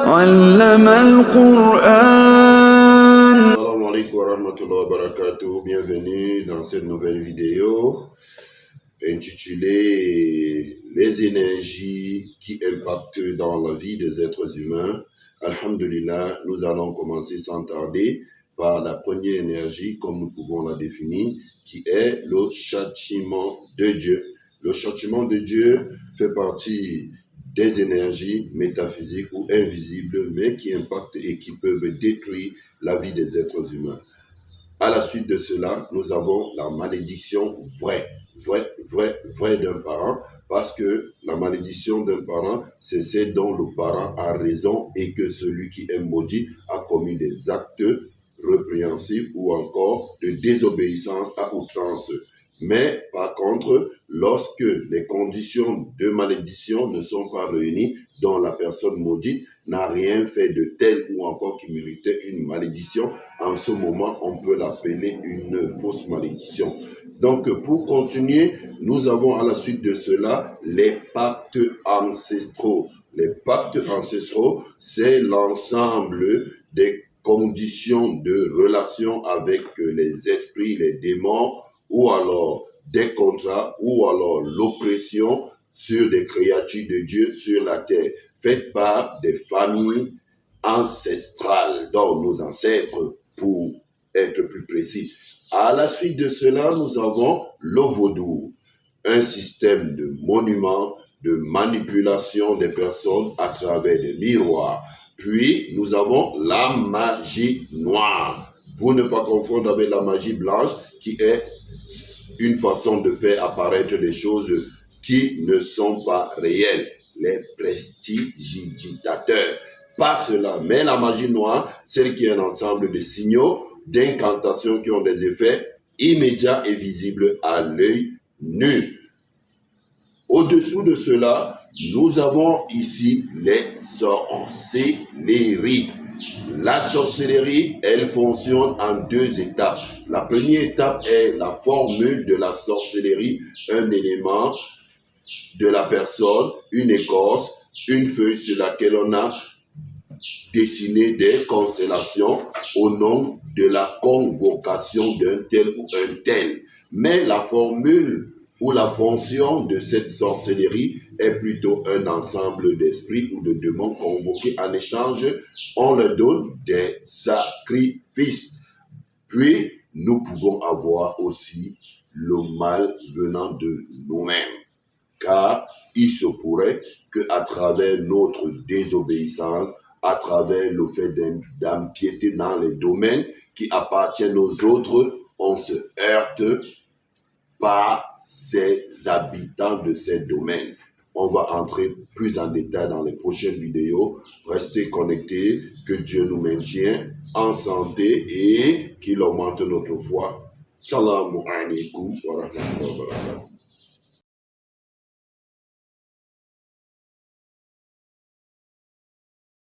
علم القرآن. Assalamu alaikum wa rahmatullahi wa barakatuh. Bienvenue dans cette nouvelle vidéo intitulée Les énergies qui impactent dans la vie des êtres humains. Alhamdulillah, nous allons commencer sans tarder par la première énergie, comme nous pouvons la définir, qui est le châtiment de Dieu. Le châtiment de Dieu fait partie des énergies métaphysiques ou invisibles, mais qui impactent et qui peuvent détruire la vie des êtres humains. À la suite de cela, nous avons la malédiction vraie d'un parent, parce que la malédiction d'un parent, c'est ce dont le parent a raison et que celui qui est maudit a commis des actes répréhensibles ou encore de désobéissance à outrance. Mais par contre, lorsque les conditions de malédiction ne sont pas réunies, dont la personne maudite n'a rien fait de tel ou encore qui méritait une malédiction, en ce moment, on peut l'appeler une fausse malédiction. Donc, pour continuer, nous avons à la suite de cela les pactes ancestraux. Les pactes ancestraux, c'est l'ensemble des conditions de relation avec les esprits, les démons, ou alors des contrats, ou alors l'oppression sur des créatures de Dieu sur la terre, faites par des familles ancestrales, dont nos ancêtres, pour être plus précis. À la suite de cela, nous avons le vaudou, un système de monuments, de manipulation des personnes à travers des miroirs. Puis, nous avons la magie noire, pour ne pas confondre avec la magie blanche, qui est une façon de faire apparaître des choses qui ne sont pas réelles. Les prestidigitateurs. Pas cela, mais la magie noire, celle qui est un ensemble de signaux, d'incantations qui ont des effets immédiats et visibles à l'œil nu. Au-dessous de cela, nous avons ici les sorcelleries. La sorcellerie, elle fonctionne en deux étapes. La première étape est la formule de la sorcellerie, un élément de la personne, une écorce, une feuille sur laquelle on a dessiné des constellations au nom de la convocation d'un tel ou un tel. Mais la formule ou la fonction de cette sorcellerie est plutôt un ensemble d'esprits ou de démons convoqués. En échange, on leur donne des sacrifices. Puis, nous pouvons avoir aussi le mal venant de nous-mêmes. Car il se pourrait qu'à travers notre désobéissance, à travers le fait d'empiéter dans les domaines qui appartiennent aux autres, on se heurte par ces habitants de ces domaines. On va entrer plus en détail dans les prochaines vidéos. Restez connectés, que Dieu nous maintienne en santé et qu'il augmente notre foi. Salamu alaikum wa rahmatullahi wa barakatuh.